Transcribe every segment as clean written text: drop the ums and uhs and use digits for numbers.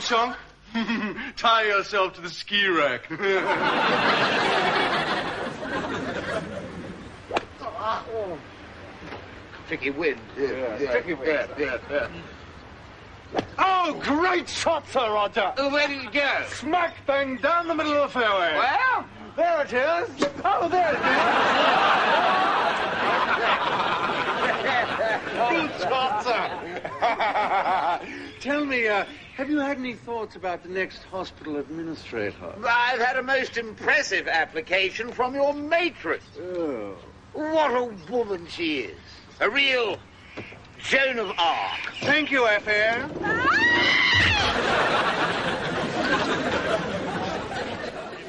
Song? Tie yourself to the ski rack. Tricky wind. Tricky wind. Yeah. Oh, great shot, Sir Roger. Where did it go? Smack bang down the middle of the fairway. Well? There it is. Oh, there it is. Good shot, sir. Tell me, have you had any thoughts about the next hospital administrator? I've had a most impressive application from your matron. Oh. What a woman she is. A real Joan of Arc. Thank you, F.A.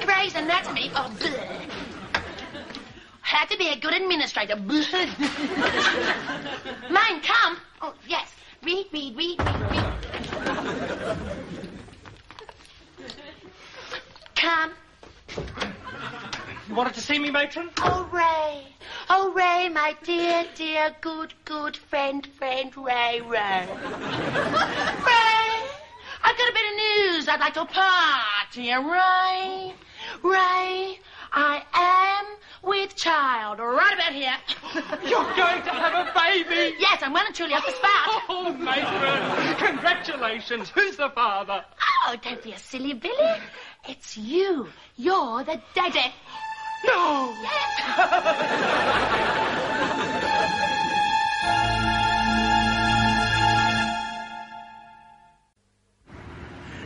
Grey's Anatomy. Oh, bleh. Had to be a good administrator. Mein Kampf. Oh, yes. Read. Come. You wanted to see me, matron? Oh, Ray. Oh, Ray, my dear, good friend, Ray. Ray, I've got a bit of news I'd like to impart to you, Ray, I am with child right about here. You're going to have a baby? Yes, I'm well and truly off the spot. Oh, matron, congratulations. Who's the father? Oh, don't be a silly Billy. It's you. You're the daddy. No!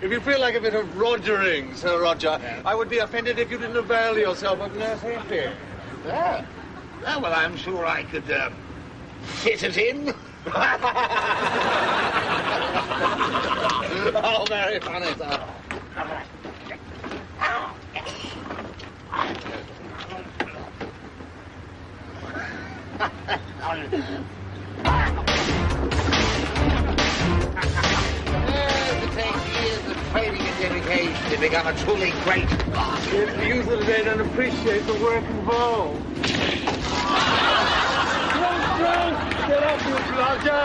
If you feel like a bit of rogering, Sir Roger, I would be offended if you didn't avail yourself of Nurse Hempy. Yeah. Well, I'm sure I could fit it in. Oh, very funny, sir. It takes years of training and dedication to become a truly great artist. It's usually that they don't appreciate the work involved. Don't get off, you Roger!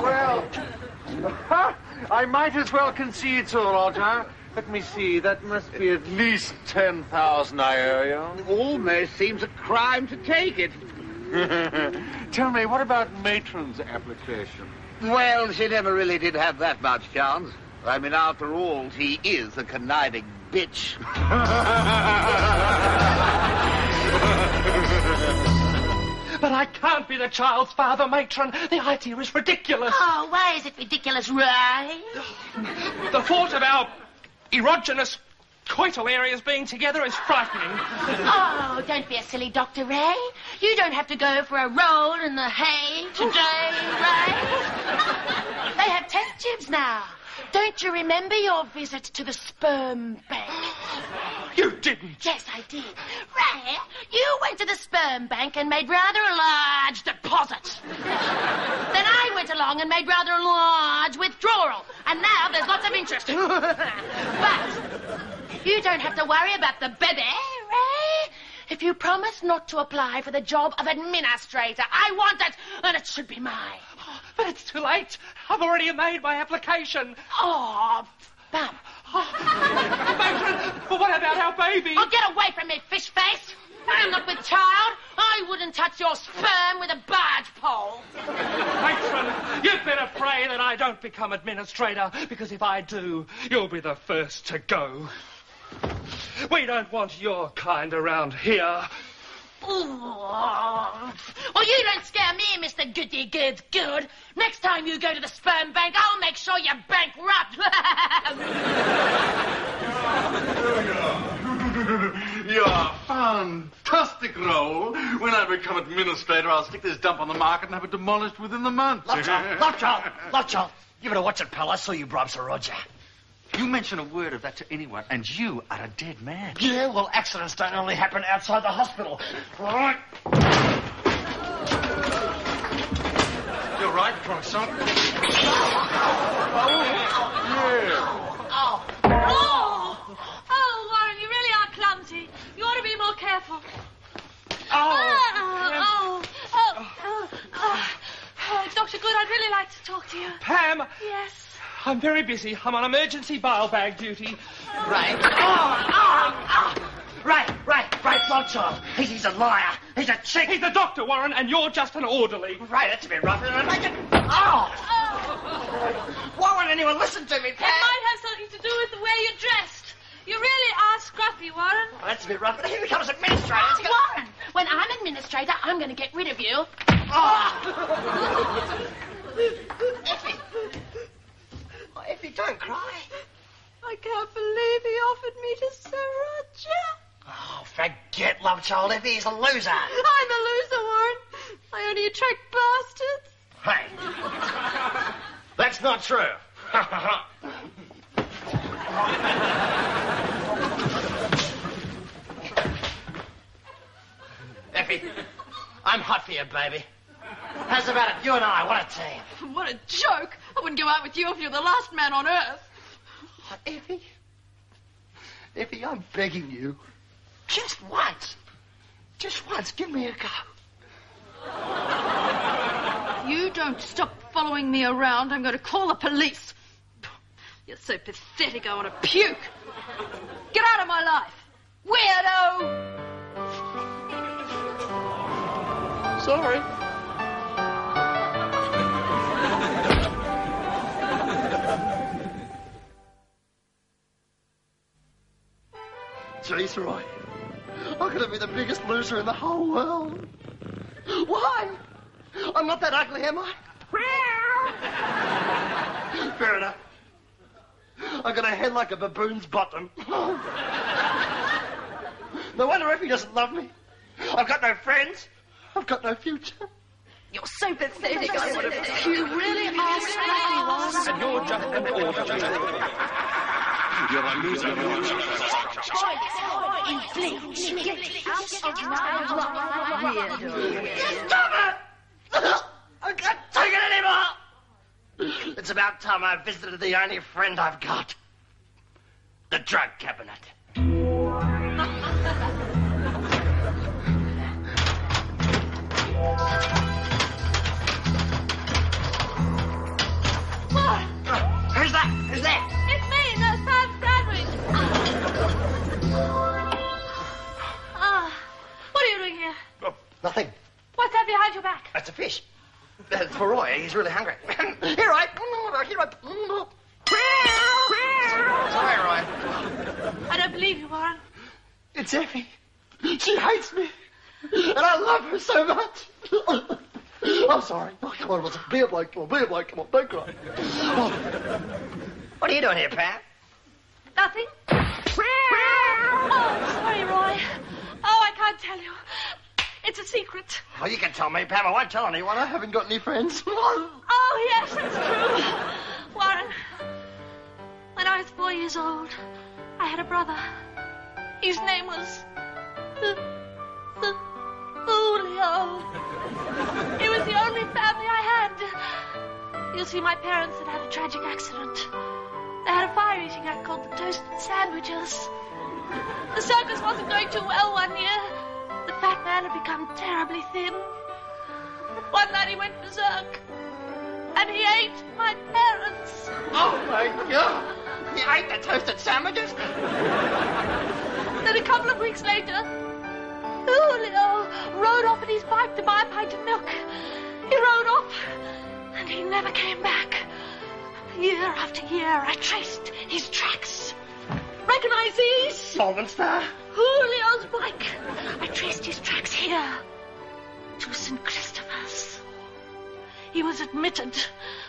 Well, I might as well concede, Sir Roger. Let me see, that must be at least 10,000 I owe you. Almost seems a crime to take it. Tell me, what about Matron's application? Well, she never really did have that much chance. I mean, after all, she is a conniving bitch. But I can't be the child's father, matron. The idea is ridiculous. Oh, why is it ridiculous, Ray? The thought of our erogenous coital areas being together is frightening. Oh, don't be a silly Dr. Ray. You don't have to go for a roll in the hay today, Ray. They have test tubes now. Don't you remember your visit to the sperm bank? You didn't. Yes, I did. Ray, you went to the sperm bank and made rather a large deposit. Then I went along and made rather a large withdrawal. And now there's lots of interest. But you don't have to worry about the baby, Ray. If you promise not to apply for the job of administrator, I want it, and it should be mine. But it's too late. I've already made my application. Oh, bum. Matron, but what about our baby? Oh, get away from me, fish face. I'm not with child. I wouldn't touch your sperm with a barge pole. Matron, you'd better pray that I don't become administrator, because if I do, you'll be the first to go. We don't want your kind around here. Oh, well, you don't scare me, Mr. Goody-Good. Next time you go to the sperm bank, I'll make sure you're bankrupt. You're a fantastic role. When I become administrator, I'll stick this dump on the market and have it demolished within the month. Lockjaw. Give it a watch it, pal. I saw you bribe Sir Roger. You mention a word of that to anyone, and you are a dead man. Yeah, well, accidents don't only happen outside the hospital. All right. You're right, Croissant. Oh, Dr. Good, I'd really like to talk to you. Pam! Yes? I'm very busy. I'm on emergency bile bag duty. Right. Right, Lovechild. He's a liar. He's a cheat. He's the doctor, Warren, and you're just an orderly. Right, that's a bit rough, isn't it? Make it... Why won't anyone listen to me, Pat? It might have something to do with the way you're dressed. You really are scruffy, Warren. Oh, that's a bit rough, but he becomes administrator. Warren, when I'm administrator, I'm going to get rid of you. Effie. Oh, Effie, don't cry. I can't believe he offered me to Sir Roger. Oh, forget Lovechild. Effie's a loser. I'm a loser, Warren. I only attract bastards. Hey. That's not true. Effie, I'm hot for you, baby. How's about it? You and I, what a team. What a joke. I wouldn't go out with you if you're the last man on earth. Oh, Effie, I'm begging you. Just once, give me a go. You don't stop following me around, I'm going to call the police. You're so pathetic, I want to puke. Get out of my life, weirdo! Sorry. Jeez, Roy. I'm going to be the biggest loser in the whole world. Why? I'm not that ugly, am I? Fair enough. I've got a head like a baboon's bottom. No wonder Effie doesn't love me. I've got no friends. I've got no future. You're so pathetic. You really are scruffy, Warren. And you're just an orderly. You're a loser. Stop it! I can't take it anymore! It's about time I visited the only friend I've got. The drug cabinet. What? Who's that? Who's there? It's me, that Sam Sandwich. What are you doing here? Oh, nothing. What's that behind your back? That's a fish. It's for Roy. He's really hungry. Here, Roy. Here, Roy. Sorry, Roy. I don't believe you, Warren. It's Effie. She hates me. And I love her so much. I'm sorry. Oh, come on, Wilson. Be a bloke. Come on, be a bloke. Come on, don't cry. Oh. What are you doing here, Pat? Nothing. Oh, sorry, Roy. Oh, I can't tell you. It's a secret. Oh, you can tell me, Pam. I won't tell anyone. I haven't got any friends. Oh, yes, it's true. Warren, when I was 4 years old, I had a brother. His name was... Julio. He was the only family I had. You see, my parents had had a tragic accident. They had a fire-eating act called the Toasted Sandwiches. The circus wasn't going too well one year. The fat man had become terribly thin. One night he went berserk. And he ate my parents. Oh, my God. He ate the Toasted Sandwiches? Then a couple of weeks later, Julio rode off in his bike to buy a pint of milk. He rode off, and he never came back. Year after year, I traced his tracks. Recognize these? Solvent Star. Julio's bike. I traced his tracks here to St. Christopher's. He was admitted,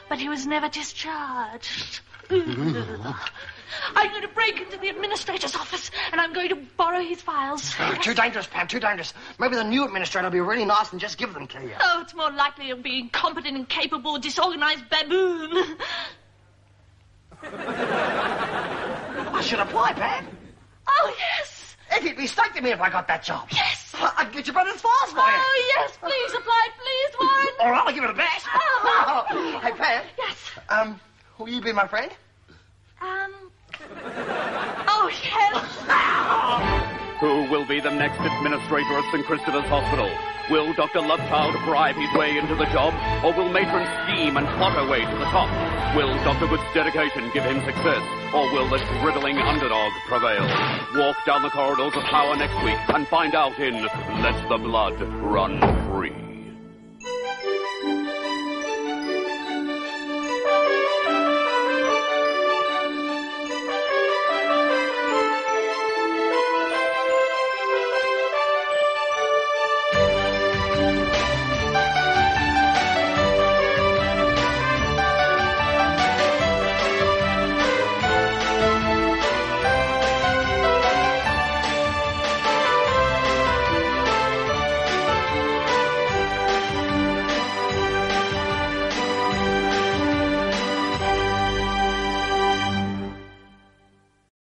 but he was never discharged. I'm going to break into the administrator's office, and I'm going to borrow his files. Oh, too dangerous, Pam, too dangerous. Maybe the new administrator will be really nice and just give them to you. Oh, it's more likely he'll be incompetent, incapable, disorganized baboon. I should apply, Pam. Oh, yes. Effie'd be stoked at me if I got that job. Yes. I'd get your brother's files for you. Oh, yes, please apply, please, Warren. All right, I'll give it a bash. Oh. Hey, Pam. Yes. Will you be my friend? Oh, yes. Who will be the next administrator of St. Christopher's Hospital? Will Dr. Lovechild bribe his way into the job, or will Matron scheme and plot her way to the top? Will Dr. Good's dedication give him success, or will the dribbling underdog prevail? Walk down the corridors of power next week and find out in Let the Blood Run.